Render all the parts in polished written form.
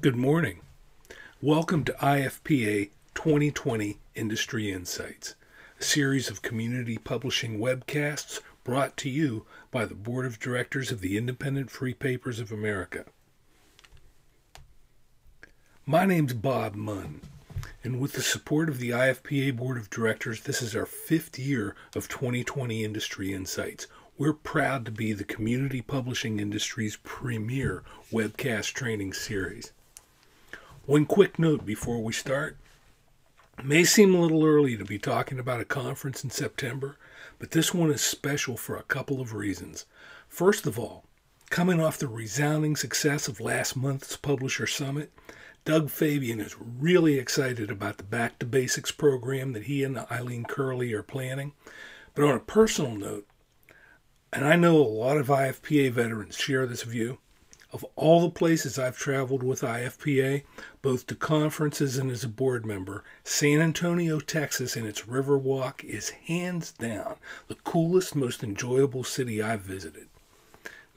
Good morning. Welcome to IFPA 2020 Industry Insights, a series of community publishing webcasts brought to you by the Board of Directors of the Independent Free Papers of America. My name's Bob Munn, and with the support of the IFPA Board of Directors, this is our 5th year of 2020 Industry Insights. We're proud to be the community publishing industry's premier webcast training series. One quick note before we start. It may seem a little early to be talking about a conference in September, but this one is special for a couple of reasons. First of all, coming off the resounding success of last month's Publisher Summit, Doug Fabian is really excited about the Back to Basics program that he and Eileen Curley are planning. But on a personal note, and I know a lot of IFPA veterans share this view, of all the places I've traveled with IFPA, both to conferences and as a board member, San Antonio, Texas, and its Riverwalk is hands down the coolest, most enjoyable city I've visited.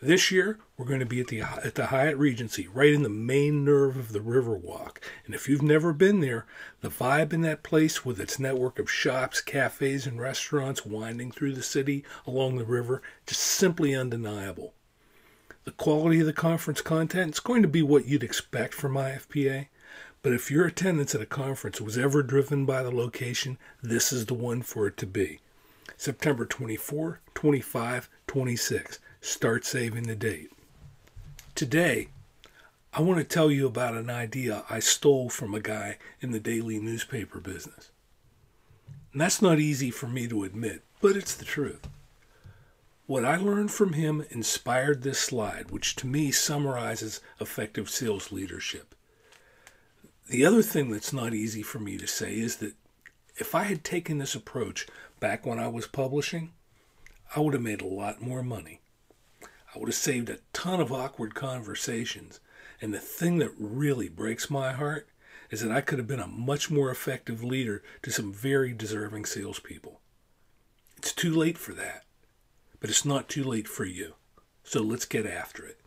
This year, we're going to be at the Hyatt Regency, right in the main nerve of the Riverwalk. And if you've never been there, the vibe in that place with its network of shops, cafes, and restaurants winding through the city along the river, just simply undeniable. The quality of the conference content is going to be what you'd expect from IFPA, but if your attendance at a conference was ever driven by the location, this is the one for it to be. September 24, 25, 26. Start saving the date. Today, I want to tell you about an idea I stole from a guy in the daily newspaper business. And that's not easy for me to admit, but it's the truth. What I learned from him inspired this slide, which to me summarizes effective sales leadership. The other thing that's not easy for me to say is that if I had taken this approach back when I was publishing, I would have made a lot more money. I would have saved a ton of awkward conversations. And the thing that really breaks my heart is that I could have been a much more effective leader to some very deserving salespeople. It's too late for that. But it's not too late for you. So let's get after it.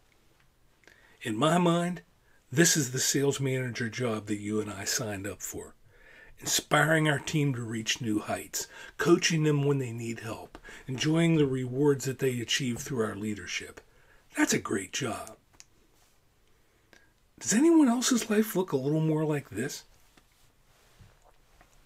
In my mind, this is the sales manager job that you and I signed up for. Inspiring our team to reach new heights, coaching them when they need help, enjoying the rewards that they achieve through our leadership. That's a great job. Does anyone else's life look a little more like this?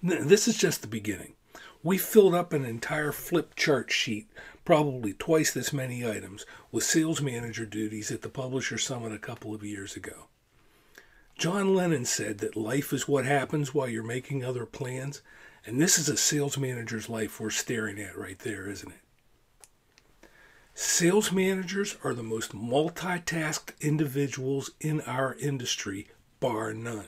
This is just the beginning. We filled up an entire flip chart sheet, probably twice this many items, with sales manager duties at the Publisher Summit a couple of years ago. John Lennon said that life is what happens while you're making other plans, and this is a sales manager's life we're staring at right there, isn't it? Sales managers are the most multitasked individuals in our industry, bar none.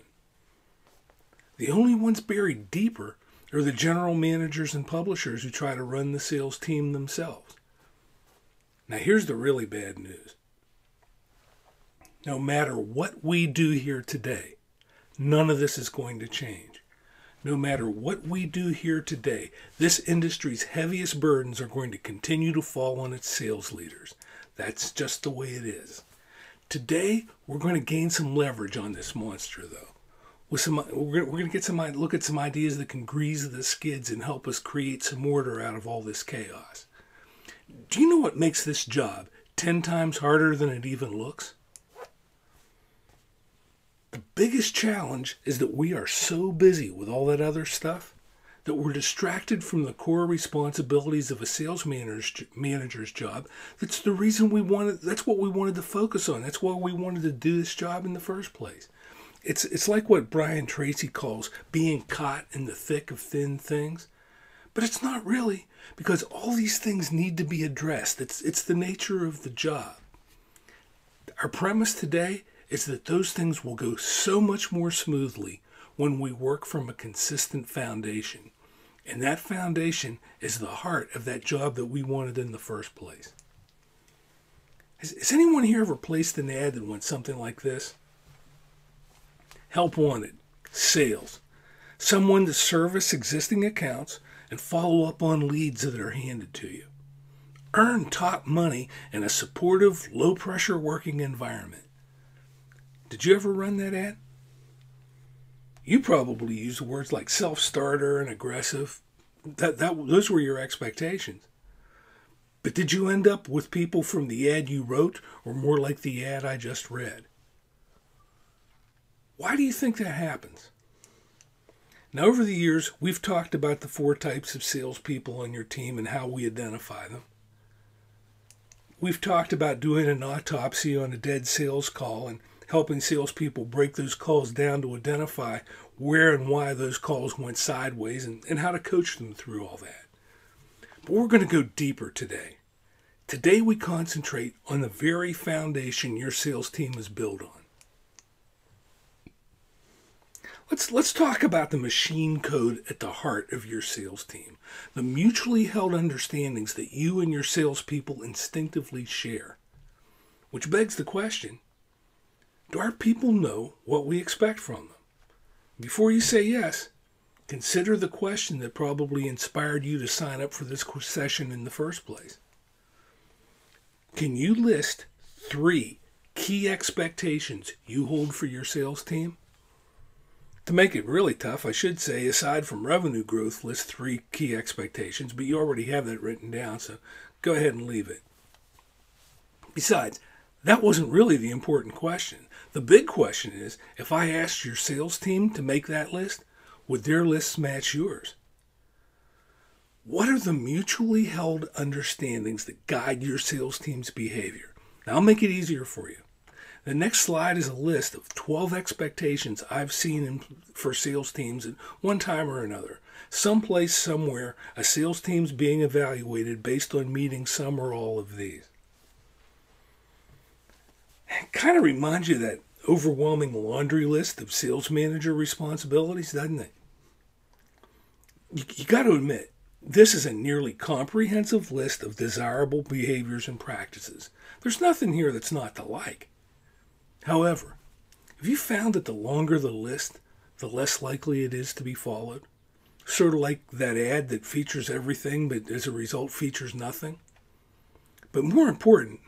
The only ones buried deeper are the general managers and publishers who try to run the sales team themselves. Now here's the really bad news. No matter what we do here today, none of this is going to change. No matter what we do here today, this industry's heaviest burdens are going to continue to fall on its sales leaders. That's just the way it is. Today, we're going to gain some leverage on this monster, though. We're going to get look at some ideas that can grease the skids and help us create some order out of all this chaos. Do you know what makes this job 10 times harder than it even looks? The biggest challenge is that we are so busy with all that other stuff that we're distracted from the core responsibilities of a sales manager's job. That's the reason that's what we wanted to focus on. That's why we wanted to do this job in the first place. It's like what Brian Tracy calls being caught in the thick of thin things. But it's not really, because all these things need to be addressed. It's the nature of the job. Our premise today is that those things will go so much more smoothly when we work from a consistent foundation. And that foundation is the heart of that job that we wanted in the first place. Has anyone here ever placed an ad that went something like this? Help wanted, sales, someone to service existing accounts and follow up on leads that are handed to you. Earn top money in a supportive, low-pressure working environment. Did you ever run that ad? You probably used words like self-starter and aggressive. Those were your expectations. But did you end up with people from the ad you wrote or more like the ad I just read? Why do you think that happens? Now, over the years, we've talked about the 4 types of salespeople on your team and how we identify them. We've talked about doing an autopsy on a dead sales call and helping salespeople break those calls down to identify where and why those calls went sideways and how to coach them through all that. But we're going to go deeper today. Today we concentrate on the very foundation your sales team is built on. Let's talk about the machine code at the heart of your sales team, the mutually held understandings that you and your salespeople instinctively share. Which begs the question, do our people know what we expect from them? Before you say yes, consider the question that probably inspired you to sign up for this session in the first place. Can you list 3 key expectations you hold for your sales team? To make it really tough, I should say, aside from revenue growth, list 3 key expectations, but you already have that written down, so go ahead and leave it. Besides, that wasn't really the important question. The big question is, if I asked your sales team to make that list, would their lists match yours? What are the mutually held understandings that guide your sales team's behavior? Now, I'll make it easier for you. The next slide is a list of 12 expectations I've seen for sales teams at one time or another. Someplace, somewhere, a sales team's being evaluated based on meeting some or all of these. It kind of reminds you of that overwhelming laundry list of sales manager responsibilities, doesn't it? You got to admit, this is a nearly comprehensive list of desirable behaviors and practices. There's nothing here that's not to like. However, have you found that the longer the list, the less likely it is to be followed? Sort of like that ad that features everything but as a result features nothing? But more important,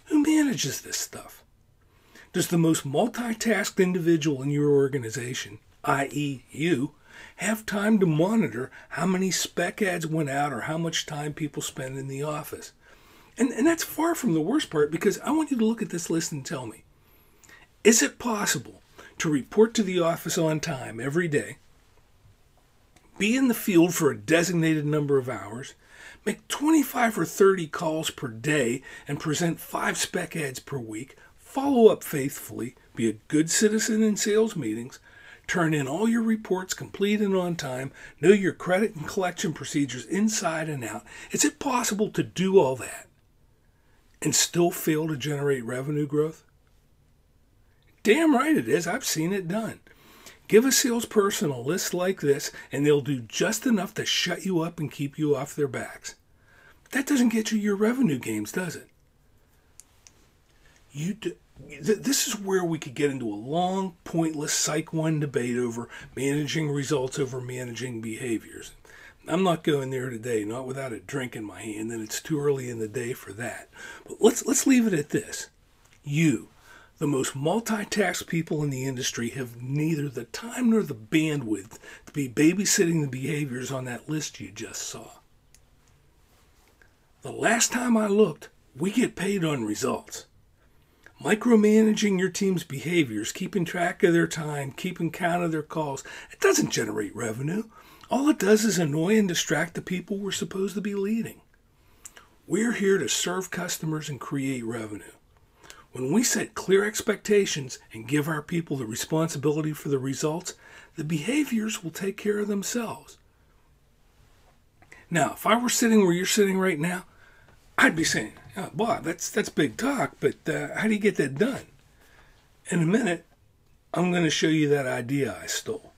who manages this stuff? Does the most multitasked individual in your organization, i.e. you, have time to monitor how many spec ads went out or how much time people spend in the office? And that's far from the worst part, because I want you to look at this list and tell me, is it possible to report to the office on time every day, be in the field for a designated number of hours, make 25 or 30 calls per day, and present 5 spec ads per week, follow up faithfully, be a good citizen in sales meetings, turn in all your reports complete and on time, know your credit and collection procedures inside and out? Is it possible to do all that and still fail to generate revenue growth? Damn right it is. I've seen it done. Give a salesperson a list like this, and they'll do just enough to shut you up and keep you off their backs. But that doesn't get you your revenue gains, does it? This is where we could get into a long, pointless Psych 1 debate over managing results over managing behaviors. I'm not going there today, not without a drink in my hand, and it's too early in the day for that. But let's leave it at this. You, the most multitasked people in the industry, have neither the time nor the bandwidth to be babysitting the behaviors on that list you just saw. The last time I looked, we get paid on results. Micromanaging your team's behaviors, keeping track of their time, keeping count of their calls, it doesn't generate revenue. All it does is annoy and distract the people we're supposed to be leading. We're here to serve customers and create revenue. When we set clear expectations and give our people the responsibility for the results, the behaviors will take care of themselves. Now, if I were sitting where you're sitting right now, I'd be saying, oh, Bob, that's big talk, but how do you get that done? In a minute, I'm going to show you that idea I stole.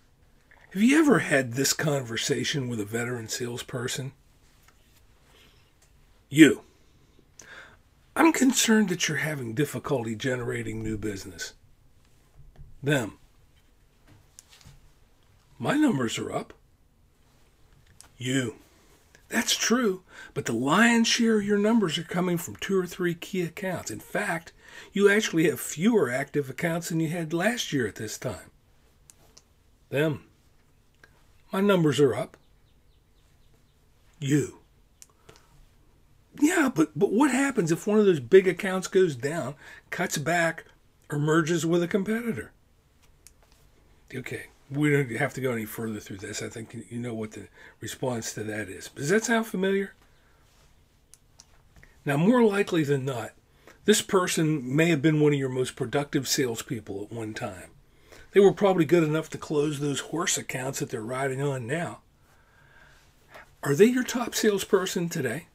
Have you ever had this conversation with a veteran salesperson? You. I'm concerned that you're having difficulty generating new business. Them. My numbers are up. You. That's true, but the lion's share of your numbers are coming from 2 or 3 key accounts. In fact, you actually have fewer active accounts than you had last year at this time. My numbers are up. You. Yeah, but what happens if one of those big accounts goes down, cuts back, or merges with a competitor? Okay, we don't have to go any further through this. I think you know what the response to that is. Does that sound familiar? Now, more likely than not, this person may have been one of your most productive salespeople at one time. They were probably good enough to close those horse accounts that they're riding on now. Are they your top salesperson today?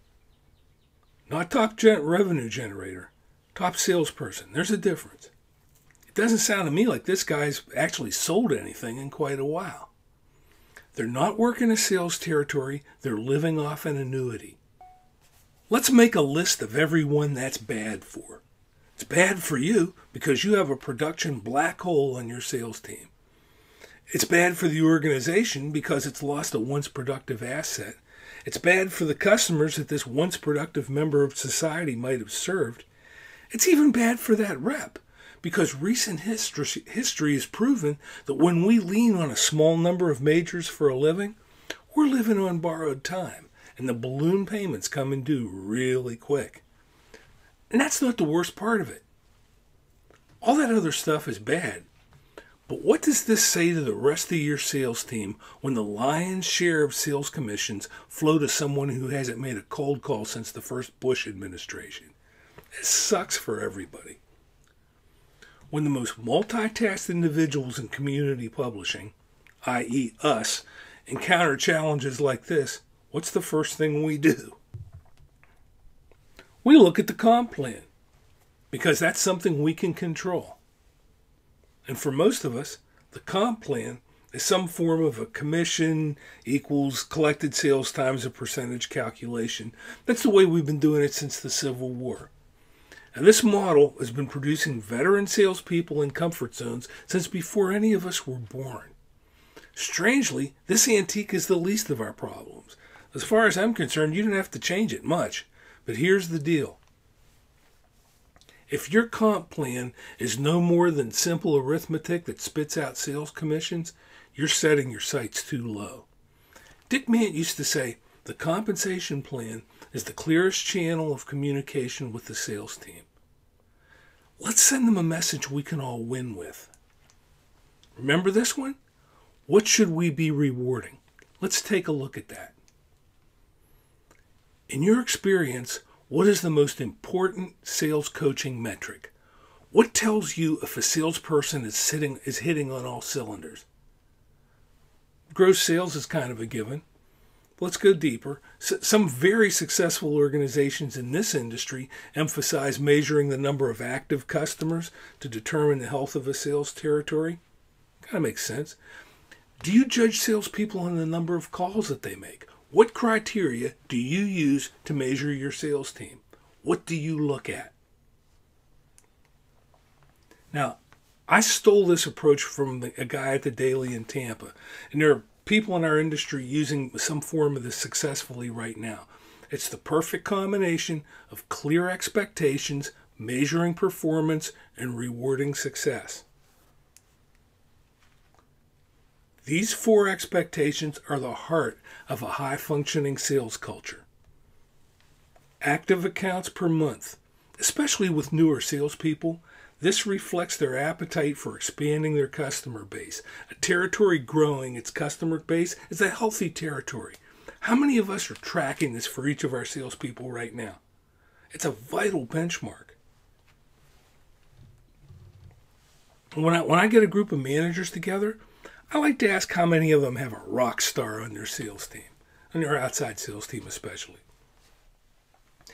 Not top revenue generator, top salesperson. There's a difference. It doesn't sound to me like this guy's actually sold anything in quite a while. They're not working a sales territory. They're living off an annuity. Let's make a list of everyone that's bad for. It's bad for you because you have a production black hole on your sales team. It's bad for the organization because it's lost a once productive asset. It's bad for the customers that this once productive member of society might have served. It's even bad for that rep because recent history has proven that when we lean on a small number of majors for a living, we're living on borrowed time, and the balloon payments come and due really quick. And that's not the worst part of it. All that other stuff is bad. But what does this say to the rest of your sales team when the lion's share of sales commissions flow to someone who hasn't made a cold call since the first Bush administration? It sucks for everybody. When the most multitasked individuals in community publishing, i.e. us, encounter challenges like this, what's the first thing we do? We look at the comp plan, because that's something we can control. And for most of us, the comp plan is some form of a commission equals collected sales times a percentage calculation. That's the way we've been doing it since the Civil War. And this model has been producing veteran salespeople in comfort zones since before any of us were born. Strangely, this antique is the least of our problems. As far as I'm concerned, you don't have to change it much. But here's the deal. If your comp plan is no more than simple arithmetic that spits out sales commissions, you're setting your sights too low. Dick Mant used to say, the compensation plan is the clearest channel of communication with the sales team. Let's send them a message we can all win with. Remember this one? What should we be rewarding? Let's take a look at that. In your experience, what is the most important sales coaching metric? What tells you if a salesperson is hitting on all cylinders? Gross sales is kind of a given. Let's go deeper. Some very successful organizations in this industry emphasize measuring the number of active customers to determine the health of a sales territory. Kind of makes sense. Do you judge salespeople on the number of calls that they make? What criteria do you use to measure your sales team? What do you look at? Now, I stole this approach from a guy at the Daily in Tampa, and there are people in our industry using some form of this successfully right now. It's the perfect combination of clear expectations, measuring performance, and rewarding success. These 4 expectations are the heart of a high-functioning sales culture. Active accounts per month, especially with newer salespeople, this reflects their appetite for expanding their customer base. A territory growing its customer base is a healthy territory. How many of us are tracking this for each of our salespeople right now? It's a vital benchmark. When I get a group of managers together, I like to ask how many of them have a rock star on their sales team, on their outside sales team especially.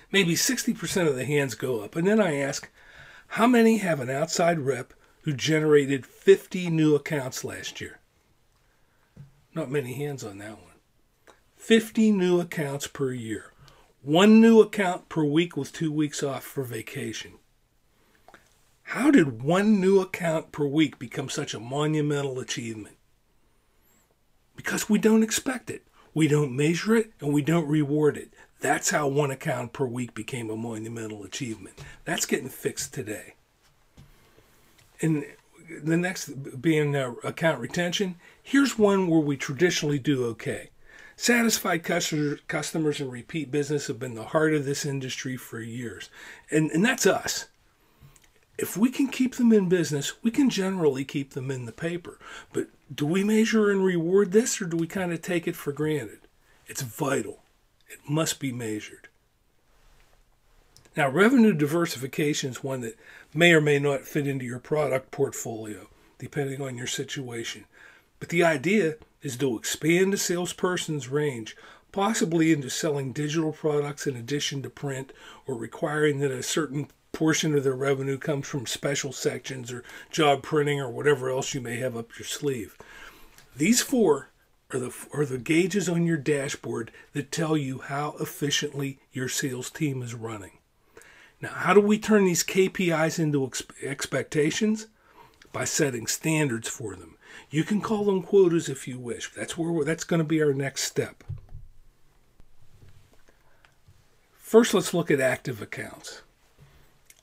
Maybe 60% of the hands go up, and then I ask, how many have an outside rep who generated 50 new accounts last year? Not many hands on that one. 50 new accounts per year. 1 new account per week with 2 weeks off for vacation. How did 1 new account per week become such a monumental achievement? Because we don't expect it. We don't measure it and we don't reward it. That's how 1 account per week became a monumental achievement. That's getting fixed today. And the next being account retention, here's one where we traditionally do okay. Satisfied customers and repeat business have been the heart of this industry for years. And that's us. If we can keep them in business, we can generally keep them in the paper. But do we measure and reward this, or do we kind of take it for granted? It's vital. It must be measured. Now, revenue diversification is one that may or may not fit into your product portfolio, depending on your situation. But the idea is to expand a salesperson's range, possibly into selling digital products in addition to print, or requiring that a certain portion of their revenue comes from special sections or job printing or whatever else you may have up your sleeve. These four are the gauges on your dashboard that tell you how efficiently your sales team is running. Now, how do we turn these KPIs into expectations? By setting standards for them. You can call them quotas if you wish. That's going to be our next step. First, let's look at active accounts.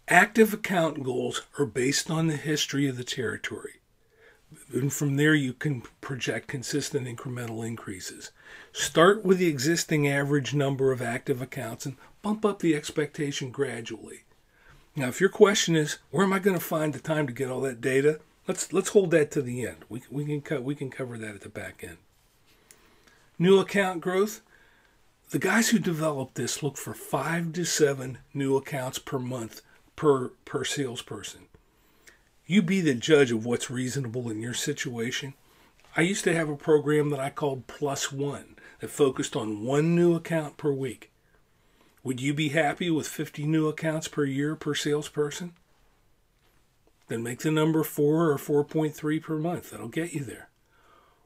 Active account goals are based on the history of the territory. And from there, you can project consistent incremental increases. Start with the existing average number of active accounts and bump up the expectation gradually. Now, if your question is, where am I going to find the time to get all that data? Let's hold that to the end. We can cover that at the back end. New account growth. The guys who developed this look for 5 to 7 new accounts per month per salesperson. You be the judge of what's reasonable in your situation. I used to have a program that I called +1 that focused on 1 new account per week. Would you be happy with 50 new accounts per year per salesperson? Then make the number 4 or 4.3 per month. That'll get you there.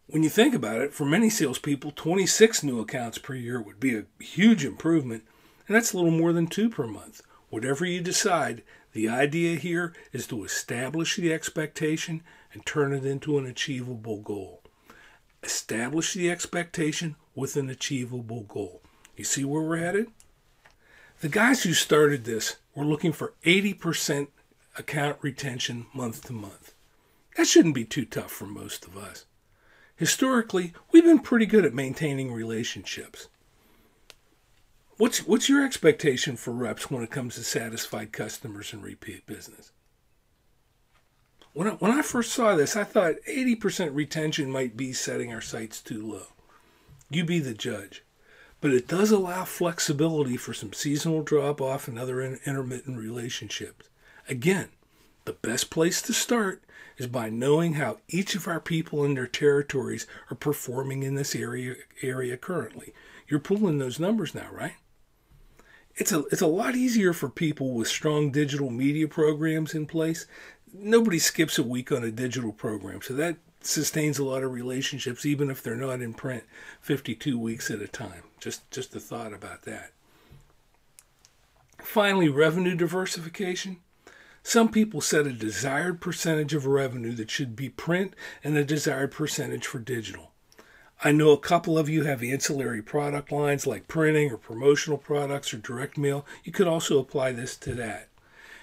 When you think about it, for many salespeople, 26 new accounts per year would be a huge improvement, and that's a little more than 2 per month. Whatever you decide, the idea here is to establish the expectation and turn it into an achievable goal. Establish the expectation with an achievable goal. You see where we're headed? The guys who started this were looking for 80% account retention month to month. That shouldn't be too tough for most of us. Historically, we've been pretty good at maintaining relationships. What's your expectation for reps when it comes to satisfied customers and repeat business? When I first saw this, I thought 80% retention might be setting our sights too low. You be the judge. But it does allow flexibility for some seasonal drop-off and other intermittent relationships. Again, the best place to start is by knowing how each of our people in their territories are performing in this area currently. You're pulling those numbers now, right? It's a lot easier for people with strong digital media programs in place. Nobody skips a week on a digital program, so that sustains a lot of relationships, even if they're not in print 52 weeks at a time. Just a thought about that. Finally, revenue diversification. Some people set a desired percentage of revenue that should be print and a desired percentage for digital. I know a couple of you have ancillary product lines like printing or promotional products or direct mail. You could also apply this to that.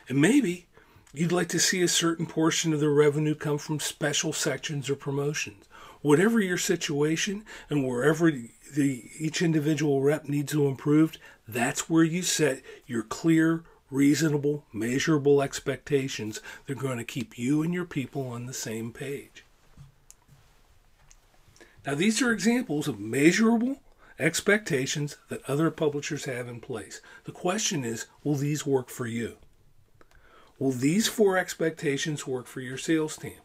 And maybe you'd like to see a certain portion of the revenue come from special sections or promotions. Whatever your situation and wherever each individual rep needs to improve, that's where you set your clear, reasonable, measurable expectations. They're going to keep you and your people on the same page. Now, these are examples of measurable expectations that other publishers have in place. The question is, will these work for you? Will these 4 expectations work for your sales team?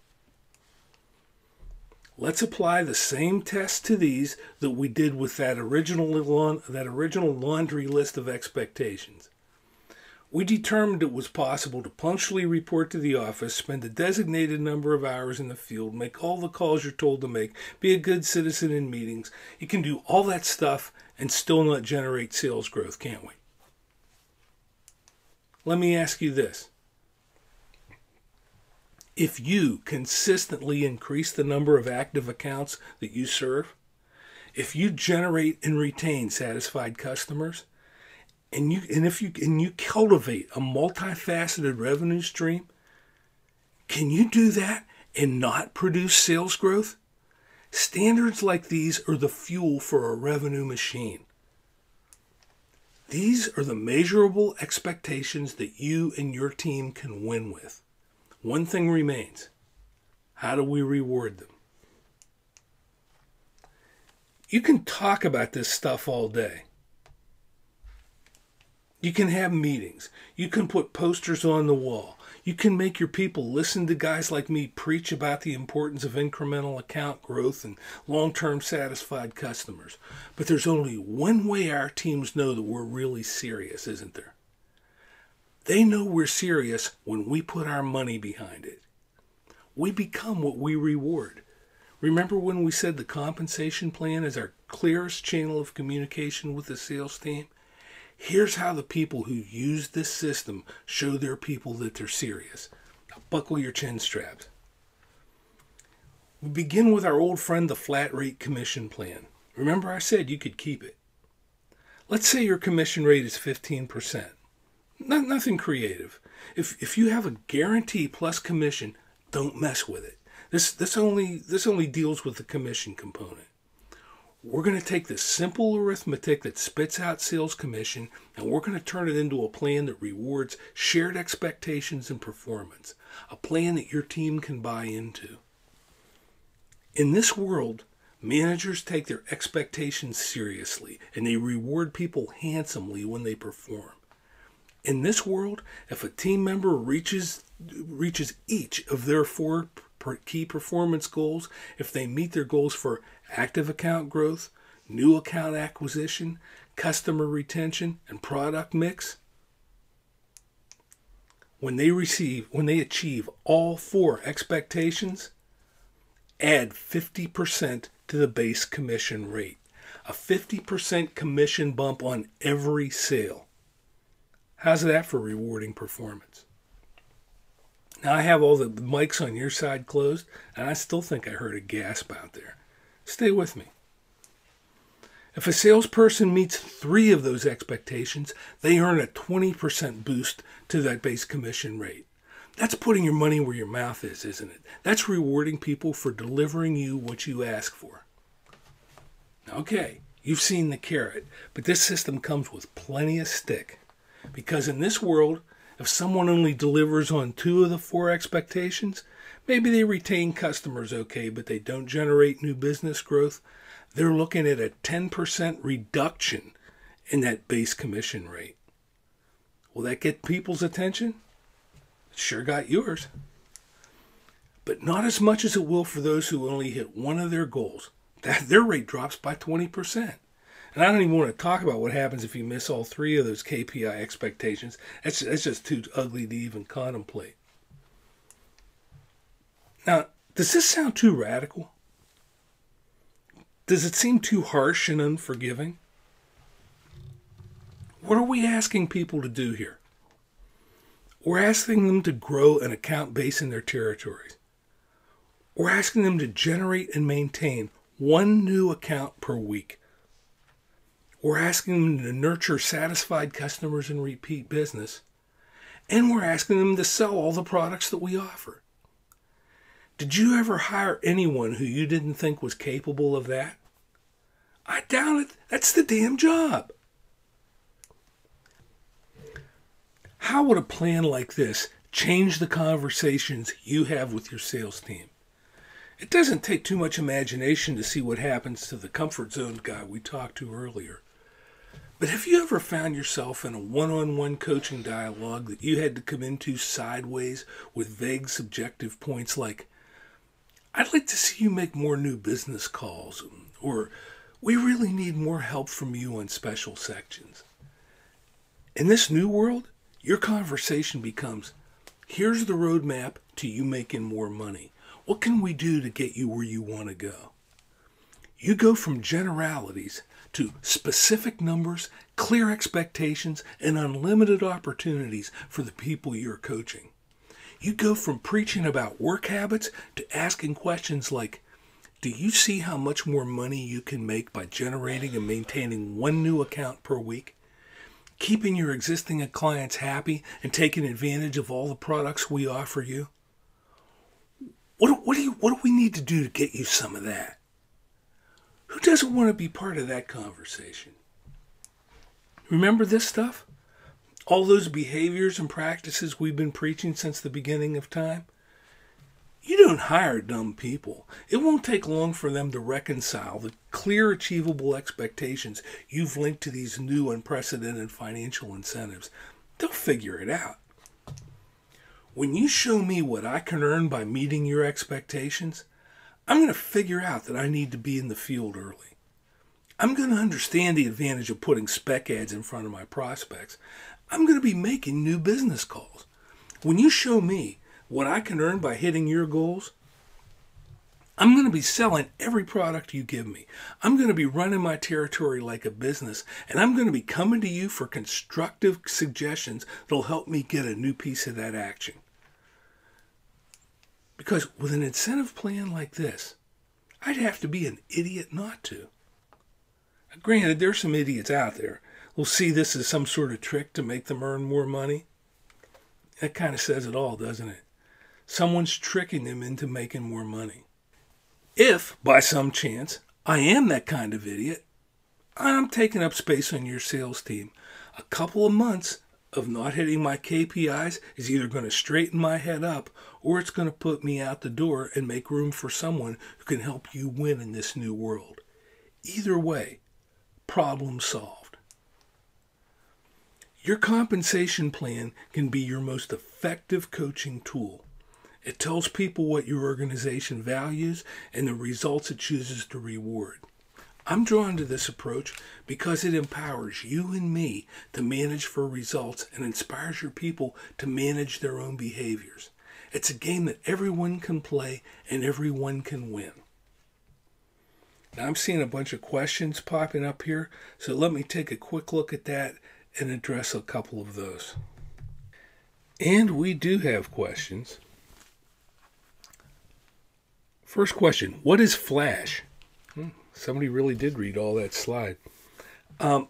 Let's apply the same test to these that we did with that original laundry list of expectations. We determined it was possible to punctually report to the office, spend a designated number of hours in the field, make all the calls you're told to make, be a good citizen in meetings. You can do all that stuff and still not generate sales growth, can't we? Let me ask you this. If you consistently increase the number of active accounts that you serve, If you generate and retain satisfied customers, and you cultivate a multifaceted revenue stream, can you do that and not produce sales growth? Standards like these are the fuel for a revenue machine. These are the measurable expectations that you and your team can win with. One thing remains. How do we reward them? You can talk about this stuff all day. You can have meetings. You can put posters on the wall. You can make your people listen to guys like me preach about the importance of incremental account growth and long-term satisfied customers. But there's only one way our teams know that we're really serious, isn't there? They know we're serious when we put our money behind it. We become what we reward. Remember when we said the compensation plan is our clearest channel of communication with the sales team? Here's how the people who use this system show their people that they're serious. Now buckle your chin straps. We begin with our old friend, the flat rate commission plan. Remember I said you could keep it. Let's say your commission rate is 15%. Nothing creative. If you have a guarantee plus commission, don't mess with it. This only deals with the commission component. We're going to take this simple arithmetic that spits out sales commission, and we're going to turn it into a plan that rewards shared expectations and performance, a plan that your team can buy into. In this world, managers take their expectations seriously, and they reward people handsomely when they perform. In this world, if a team member reaches each of their 4 key performance goals, if they meet their goals for active account growth, new account acquisition, customer retention, and product mix, when they achieve all 4 expectations, add 50% to the base commission rate. A 50% commission bump on every sale. How's that for rewarding performance? Now I have all the mics on your side closed, and I still think I heard a gasp out there. Stay with me. If a salesperson meets 3 of those expectations, they earn a 20% boost to that base commission rate. That's putting your money where your mouth is, isn't it? That's rewarding people for delivering you what you ask for. Okay, you've seen the carrot, but this system comes with plenty of stick. Because in this world, if someone only delivers on 2 of the 4 expectations, maybe they retain customers okay, but they don't generate new business growth, they're looking at a 10% reduction in that base commission rate. Will that get people's attention? It sure got yours. But not as much as it will for those who only hit 1 of their goals. Their rate drops by 20%. And I don't even want to talk about what happens if you miss all 3 of those KPI expectations. That's just too ugly to even contemplate. Now, does this sound too radical? Does it seem too harsh and unforgiving? What are we asking people to do here? We're asking them to grow an account base in their territories. We're asking them to generate and maintain 1 new account per week. We're asking them to nurture satisfied customers and repeat business. And we're asking them to sell all the products that we offer. Did you ever hire anyone who you didn't think was capable of that? I doubt it. That's the damn job. How would a plan like this change the conversations you have with your sales team? It doesn't take too much imagination to see what happens to the comfort zone guy we talked to earlier. But have you ever found yourself in a one-on-one coaching dialogue that you had to come into sideways with vague subjective points like, I'd like to see you make more new business calls, or we really need more help from you on special sections. In this new world, your conversation becomes, here's the roadmap to you making more money. What can we do to get you where you want to go? You go from generalities to specific numbers, clear expectations, and unlimited opportunities for the people you're coaching. You go from preaching about work habits to asking questions like, Do you see how much more money you can make by generating and maintaining one new account per week? Keeping your existing clients happy and taking advantage of all the products we offer you? What do we need to do to get you some of that? Who doesn't want to be part of that conversation? Remember this stuff? All those behaviors and practices we've been preaching since the beginning of time? You don't hire dumb people. It won't take long for them to reconcile the clear, achievable expectations you've linked to these new, unprecedented financial incentives. They'll figure it out. When you show me what I can earn by meeting your expectations, I'm going to figure out that I need to be in the field early. I'm going to understand the advantage of putting spec ads in front of my prospects. I'm going to be making new business calls. When you show me what I can earn by hitting your goals, I'm going to be selling every product you give me. I'm going to be running my territory like a business, and I'm going to be coming to you for constructive suggestions that'll help me get a new piece of that action. Because with an incentive plan like this, I'd have to be an idiot not to. Now, granted, there's some idiots out there who'll see this as some sort of trick to make them earn more money. That kind of says it all, doesn't it? Someone's tricking them into making more money. If, by some chance, I am that kind of idiot, I'm taking up space on your sales team. A couple of months of not hitting my KPIs is either going to straighten my head up or it's going to put me out the door and make room for someone who can help you win in this new world. Either way, problem solved. Your compensation plan can be your most effective coaching tool. It tells people what your organization values and the results it chooses to reward. I'm drawn to this approach because it empowers you and me to manage for results and inspires your people to manage their own behaviors. It's a game that everyone can play and everyone can win. Now I'm seeing a bunch of questions popping up here, so let me take a quick look at that and address a couple of those. And we do have questions. First question, what is Flash? Somebody really did read all that slide.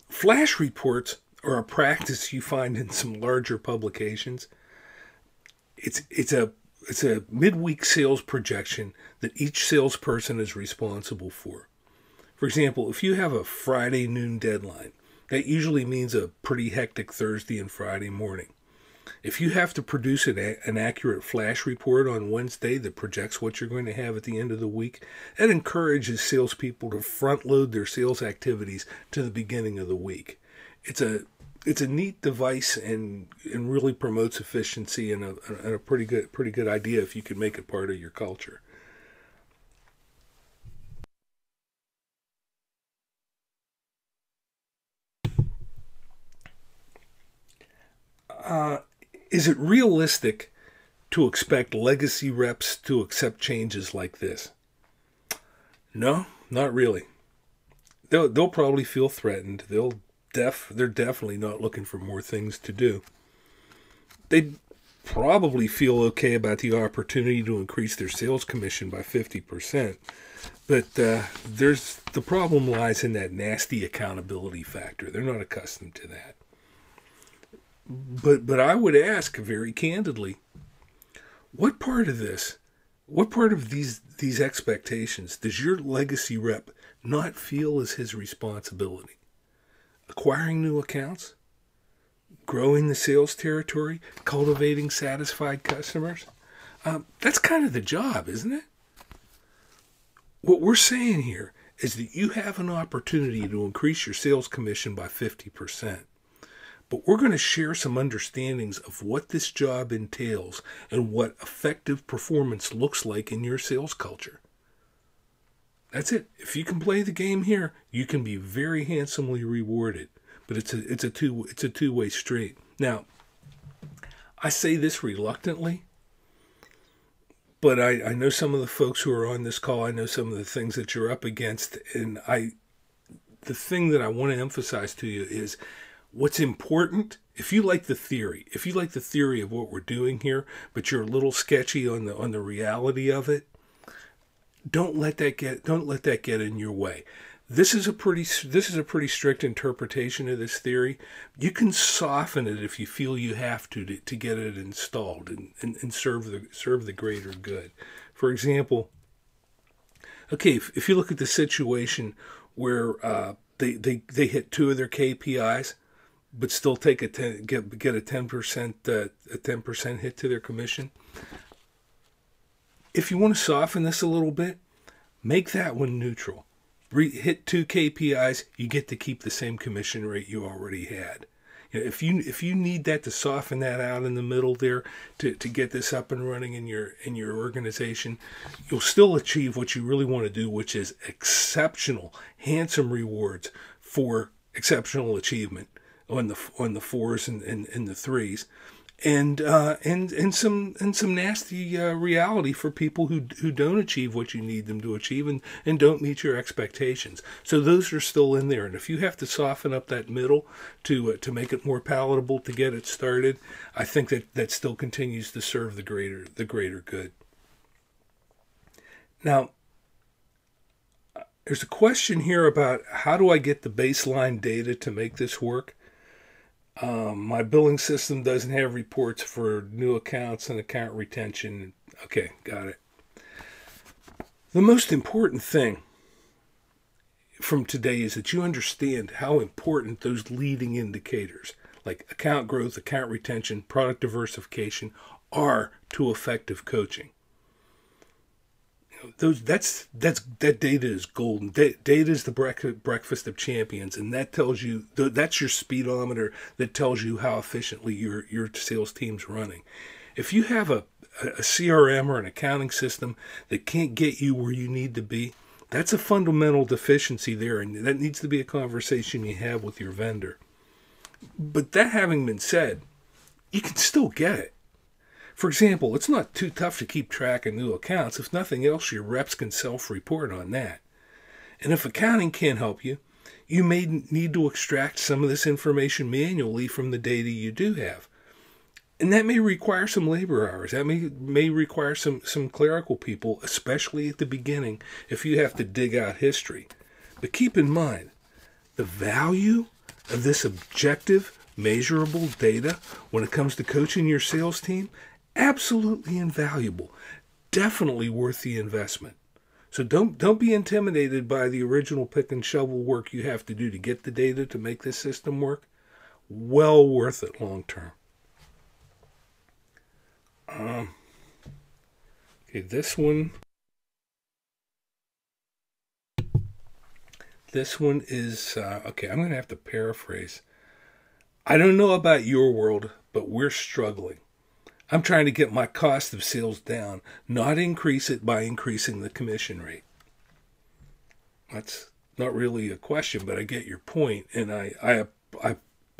Flash reports are a practice you find in some larger publications. It's a midweek sales projection that each salesperson is responsible for. For example, if you have a Friday noon deadline, that usually means a pretty hectic Thursday and Friday morning. If you have to produce an accurate flash report on Wednesday that projects what you're going to have at the end of the week, that encourages salespeople to front load their sales activities to the beginning of the week. It's a neat device and really promotes efficiency and a pretty good idea if you can make it part of your culture. Is it realistic to expect legacy reps to accept changes like this? No, not really. They'll probably feel threatened. They're definitely not looking for more things to do. They'd probably feel okay about the opportunity to increase their sales commission by 50%. But the problem lies in that nasty accountability factor. They're not accustomed to that. But I would ask very candidly, what part of these expectations does your legacy rep not feel is his responsibility? Acquiring new accounts? Growing the sales territory? Cultivating satisfied customers? That's kind of the job, isn't it? What we're saying here is that you have an opportunity to increase your sales commission by 50%. But we're going to share some understandings of what this job entails and what effective performance looks like in your sales culture. That's it. If you can play the game here, you can be very handsomely rewarded. But it's a two-way street. Now, I say this reluctantly, but I know some of the folks who are on this call. I know some of the things that you're up against, and the thing that I want to emphasize to you is what's important. If you like the theory of what we're doing here, but you're a little sketchy on the reality of it, Don't let that get in your way. This is a pretty strict interpretation of this theory. You can soften it if you feel you have to get it installed and serve the greater good. For example, okay, if you look at the situation where they hit 2 of their KPIs, but still take get a 10% hit to their commission. If you want to soften this a little bit, make that one neutral. Hit 2 KPIs, you get to keep the same commission rate you already had. You know, if you need that to soften that out in the middle there to get this up and running in your organization, you'll still achieve what you really want to do, which is exceptional, handsome rewards for exceptional achievement on the 4s and the 3s. And some nasty reality for people who don't achieve what you need them to achieve and don't meet your expectations. So those are still in there. And if you have to soften up that middle to make it more palatable to get it started, I think that still continues to serve the greater good. Now, there's a question here about how do I get the baseline data to make this work? My billing system doesn't have reports for new accounts and account retention. Okay, got it. The most important thing from today is that you understand how important those leading indicators, like account growth, account retention, product diversification, are to effective coaching. That data is golden. Data is the breakfast of champions, and that tells you that's your speedometer that tells you how efficiently your sales team's running. If you have a CRM or an accounting system that can't get you where you need to be, that's a fundamental deficiency there, and that needs to be a conversation you have with your vendor. But that having been said, you can still get it. For example, it's not too tough to keep track of new accounts. If nothing else, your reps can self-report on that. And if accounting can't help you, you may need to extract some of this information manually from the data you do have. And that may require some labor hours. That may require some clerical people, especially at the beginning, if you have to dig out history. But keep in mind, the value of this objective, measurable data when it comes to coaching your sales team, absolutely invaluable, definitely worth the investment. So don't be intimidated by the original pick and shovel work you have to do to get the data to make this system work. Well worth it long term. Okay, this one is okay. I'm going to have to paraphrase. I don't know about your world, but we're struggling. I'm trying to get my cost of sales down, not increase it by increasing the commission rate. That's not really a question, but I get your point, and I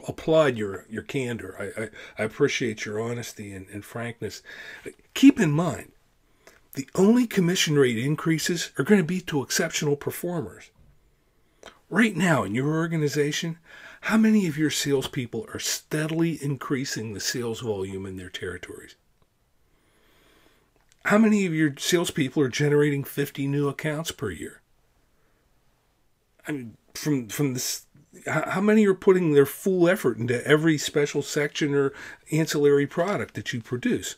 applaud your candor. I appreciate your honesty and frankness. Keep in mind, the only commission rate increases are going to be to exceptional performers. Right now in your organization, how many of your salespeople are steadily increasing the sales volume in their territories? How many of your salespeople are generating 50 new accounts per year? I mean, from this, how many are putting their full effort into every special section or ancillary product that you produce?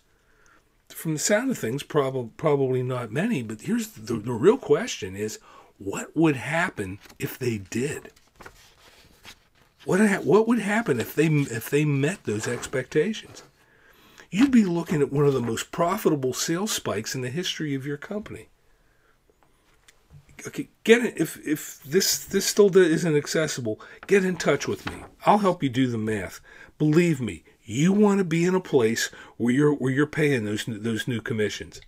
From the sound of things, probably not many. But here's the real question: is what would happen if they did? What would happen if they met those expectations? You'd be looking at one of the most profitable sales spikes in the history of your company. Okay, if this still isn't accessible, get in touch with me. I'll help you do the math. Believe me, you want to be in a place where you're paying those new commissions.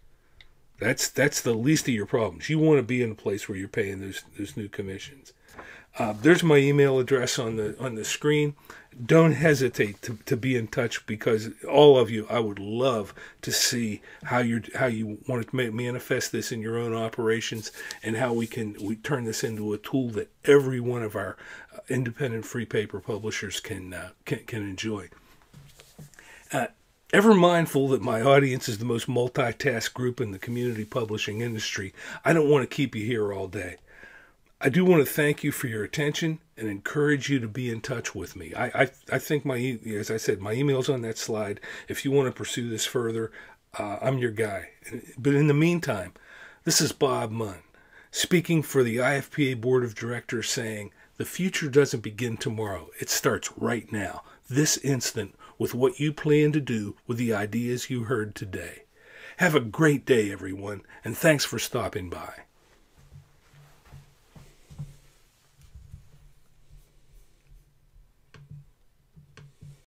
That's the least of your problems. You want to be in a place where you're paying those new commissions. There's my email address on the screen. Don't hesitate to be in touch, because all of you, I would love to see how you want to manifest this in your own operations, and how we turn this into a tool that every one of our independent free paper publishers can enjoy. Ever mindful that my audience is the most multitask group in the community publishing industry, I don't want to keep you here all day. I do want to thank you for your attention and encourage you to be in touch with me. I think as I said, my email's on that slide. If you want to pursue this further, I'm your guy. But in the meantime, this is Bob Munn, speaking for the IFPA Board of Directors, saying, the future doesn't begin tomorrow. It starts right now, this instant, with what you plan to do with the ideas you heard today. Have a great day, everyone, and thanks for stopping by.